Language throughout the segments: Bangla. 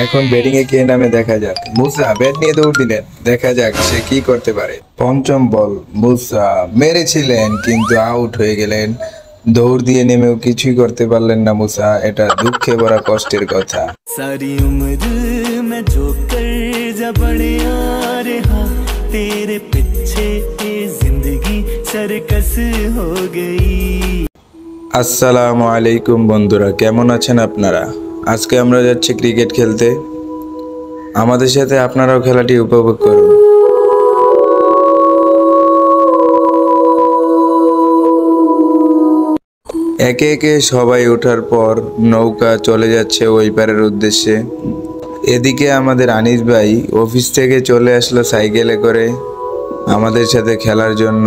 এখন ব্যাটিং এ কে নামে দেখা যাক। মুসা ব্যাট নিয়ে দৌড় দিলেন, দেখা যাক সে কি করতে পারে। পঞ্চম বল, মুসা মেরেছিলেন কিন্তু আউট হয়ে গেলেন। দৌড় দিয়ে নেমেও কিছুই করতে পারলেন না মুসা, এটা দুঃখে ভরা কষ্টের কথা। सारी उम्र मैं जो कर जा बढ़िया रहा तेरे पीछे ये जिंदगी सर्कस हो गई। আসসালামু আলাইকুম বন্ধুরা, কেমন আছেন আপনারা? আজকে আমরা যাচ্ছি ক্রিকেট খেলতে, আমাদের সাথে আপনারাও খেলাটি উপভোগ করুন। একে একে সবাই ওঠার পর নৌকা চলে যাচ্ছে ওই পারের উদ্দেশ্যে। এদিকে আমাদের আনিস ভাই অফিস থেকে চলে আসলো সাইকেলে করে আমাদের সাথে খেলার জন্য।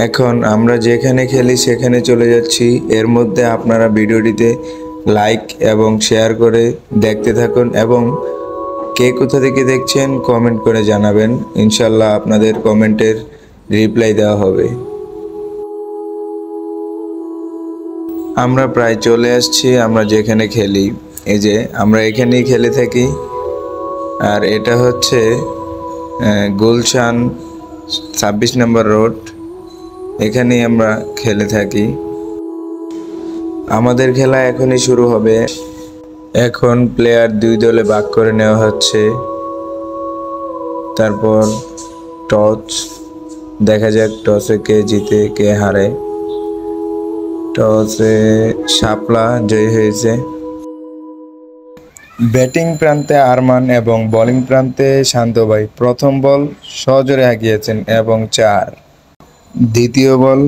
এখন আমরা যেখানে খেলি সেখানে চলে যাচ্ছি। এর মধ্যে আপনারা ভিডিওটিতে লাইক এবং শেয়ার করে দেখতে থাকুন এবং কে কোথা থেকে দেখছেন কমেন্ট করে জানাবেন। ইনশাল্লাহ আপনাদের কমেন্টের রিপ্লাই দেওয়া হবে। আমরা প্রায় চলে আসছি আমরা যেখানে খেলি। এই যে আমরা এখানেই খেলে থাকি, আর এটা হচ্ছে গুলশান 26 নম্বর রোড, এখানেই আমরা খেলে থাকি। আমাদের খেলা এখনই শুরু হবে। এখন প্লেয়ার দুই দলে ভাগ করে নেওয়া হচ্ছে। তারপর টস, দেখা যাক টসে কে জিতে কে হারে। টসে শাপলা জয়ী হয়েছে। ব্যাটিং প্রান্তে আরমান এবং বোলিং প্রান্তে শান্ত ভাই প্রথম বল সজোরে হাঁকিয়েছেন এবং 4। দ্বিতীয় বল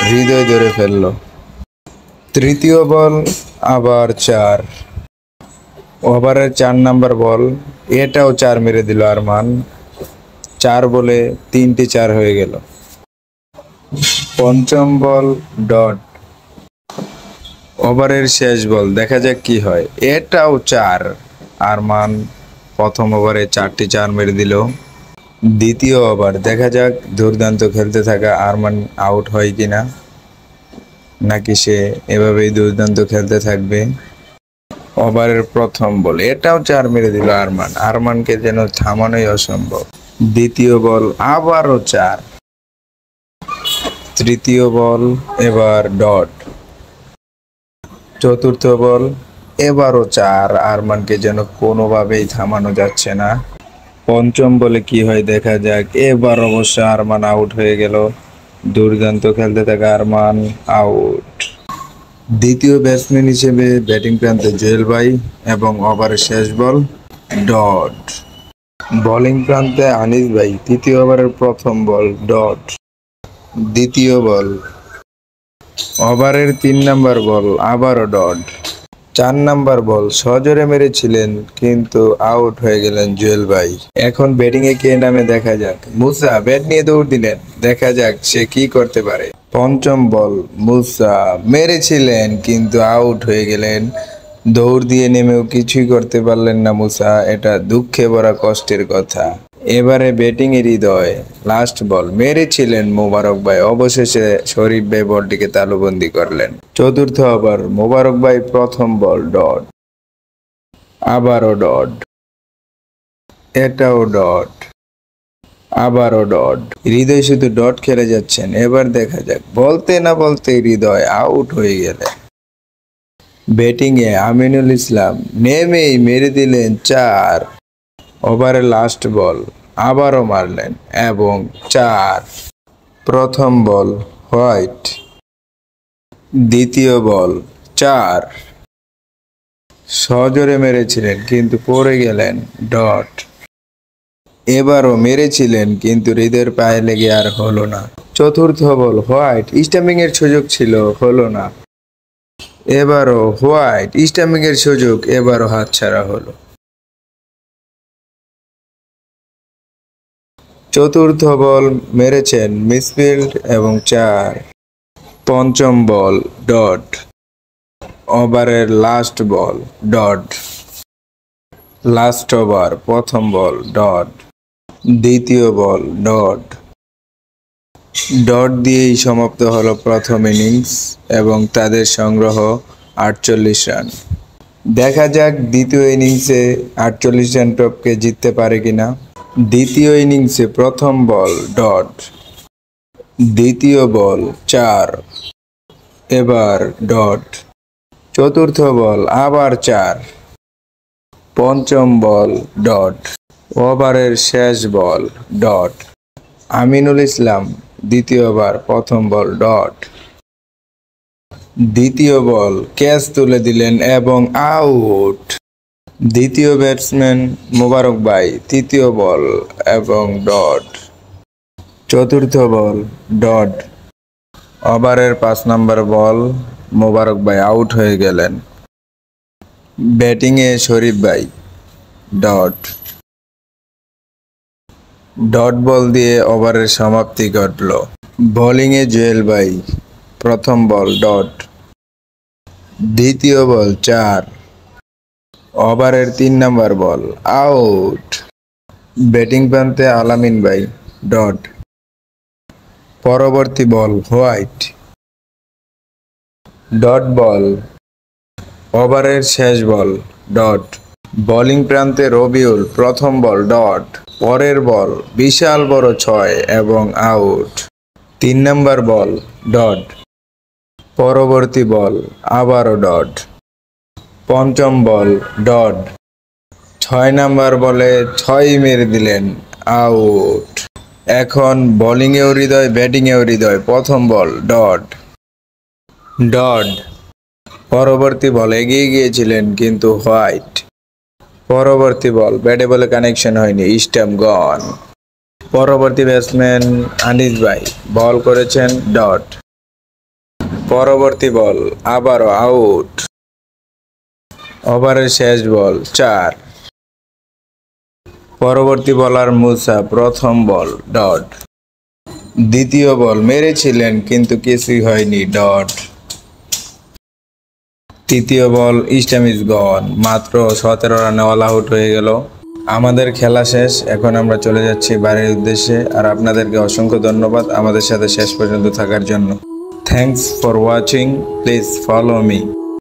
হৃদয় ধরে ফেলল। তৃতীয় বল আবার 4। ওভারের 4 নম্বর বল, এটাও 4 মেরে দিল আরমান। 4 বলে 3টি 4 হয়ে গেল। পঞ্চম বল ডট। ওভারের শেষ বল, দেখা যাক কি হয়। এটাও 4। আরমান প্রথম ওভারে 4টি 4 মেরে দিল। দ্বিতীয় ওভার, দেখা যাক দুর্দান্ত খেলতে থাকা আরমান আউট হয় কিনা, নাকি সে এভাবেই দুর্দান্ত খেলতে থাকবে। ওভারের প্রথম বল, এটাও 4 মেরে দিল আরমান। আরমানকে যেন থামানোই অসম্ভব। দ্বিতীয় বল আবারও 4। তৃতীয় বল এবার ডট। চতুর্থ বল এবারও 4। আরমানকে যেন কোনোভাবেই থামানো যাচ্ছে না। পঞ্চম বলে কি হয় দেখা যাক। এবার অবশ্য আরমান আউট হয়ে গেল। দুর্দান্ত খেলতে থাকা আরমান আউট। দ্বিতীয় ব্যাটসম্যান হিসেবে ব্যাটিং প্রান্তে জুয়েল ভাই এবং ওভারের শেষ বল ডট। বোলিং প্রান্তে আনিস ভাই তৃতীয় ওভারের প্রথম বল ডট। দ্বিতীয় বল, ওভারের 3 নম্বর বল আবারও ডট। 4 নম্বর বল সজোরে মেরেছিলেন কিন্তু আউট হয়ে গেলেন জুয়েল ভাই। এখন ব্যাটিং এ কে নামে দেখা যাক। মুসা ব্যাট নিয়ে দৌড় দিলেন, দেখা যাক সে কি করতে পারে। পঞ্চম বল, মুসা মেরেছিলেন কিন্তু আউট হয়ে গেলেন। দৌড় দিয়ে নেমেও কিছুই করতে পারলেন না মুসা, এটা দুঃখে ভরা কষ্টের কথা। এবারে ব্যাটিং এর হৃদয়। লাস্ট বল মেরেছিলেন মোবারক ভাই, অবশেষে শরীফ ভাই বলটিকে তালুবন্দি করলেন। চতুর্থ ওভার, মোবারক ভাই প্রথম বল ডট। আবারও ডট, এটাও ডট, আবারও ডট। হৃদয় শুধু ডট খেলে যাচ্ছেন। এবার দেখা যাক, বলতে না বলতে হৃদয় আউট হয়ে গেলেন। ব্যাটিং এ আমিনুল ইসলাম নেমেই মেরে দিলেন 4। ওভারের লাস্ট বল আবারও মারলেন এবং 4। প্রথম বল হোয়াইট। দ্বিতীয় বল 4। সজোরে মেরেছিলেন কিন্তু পড়ে গেলেন ডট। এবারও মেরেছিলেন কিন্তু হৃদয়ের পায়ে লেগে আর হলো না। চতুর্থ বল হোয়াইট, স্টাম্পিং এর সুযোগ ছিল, হলো না। এবারও হোয়াইট, স্টাম্পিং এর সুযোগ, এবারও হাতছাড়া হলো। চতুর্থ বল মেরেছেন মিসফিল্ড এবং 4। পঞ্চম বল ডট। ওভারের last ball dot. Last over প্রথম বল ডট। দ্বিতীয় বল ডট। ডট দিয়েই সমাপ্ত হলো প্রথম ইনিংস এবং তাদের সংগ্রহ 48 রান। দেখা যাক দ্বিতীয় ইনিংসে 48 রান টপকে জিততে পারে কিনা। দ্বিতীয় ইনিংসে প্রথম বল ডট, দ্বিতীয় বল 4, এবার ডট, চতুর্থ বল আবার 4, পঞ্চম বল ডট, ওভারের শেষ বল ডট। আমিনুল ইসলাম দ্বিতীয়বার প্রথম বল ডট, দ্বিতীয় বল ক্যাচ তুলে দিলেন এবং আউট। দ্বিতীয় ব্যাটসম্যান মোবারক ভাই তৃতীয় বল এবং ডট, চতুর্থ বল ডট, ওভারের 5 নম্বর বল মোবারক ভাই আউট হয়ে গেলেন। ব্যাটিংয়ে শরীফ ভাই ডট, ডট বল দিয়ে ওভারের সমাপ্তি ঘটল। বোলিংয়ে জুয়েল ভাই প্রথম বল ডট, দ্বিতীয় বল 4, ওভারের 3 নম্বর বল আউট। ব্যাটিং প্রান্তে আলামিন ভাই ডট, পরবর্তী বল হোয়াইট, ডট বল, ওভারের শেষ বল ডট। বোলিং প্রান্তে রবিউল প্রথম বল ডট, পরের বল বিশাল বড় 6 এবং আউট। 3 নম্বর বল ডট, পরবর্তী বল আবারও ডট, পঞ্চম বল ডট, 6 নম্বর বলে 6 মেরে দিলেন আউট। এখন বোলিংয়েও হৃদয় ব্যাটিংয়েও হৃদয়। প্রথম বল ডট, ডট, পরবর্তী বল এগিয়ে গিয়েছিলেন কিন্তু হোয়াইট, পরবর্তী বল ব্যাটে বলে কানেকশন হয়নি, স্টাম্প গন। পরবর্তী ব্যাটসম্যান আনিস ভাই বল করেছেন ডট, পরবর্তী বল আবারও আউট, ওভারের শেষ বল 4। পরবর্তী বলার মুসা প্রথম বল ডট, দ্বিতীয় বল মেরেছিলেন কিন্তু কিছুই হয়নি ডট, তৃতীয় বল স্টাম্প ইজ গন। মাত্র 17 রানে অল আউট হয়ে গেল। আমাদের খেলা শেষ, এখন আমরা চলে যাচ্ছি বাড়ির উদ্দেশ্যে। আর আপনাদেরকে অসংখ্য ধন্যবাদ আমাদের সাথে শেষ পর্যন্ত থাকার জন্য। Thanks for watching, please follow me.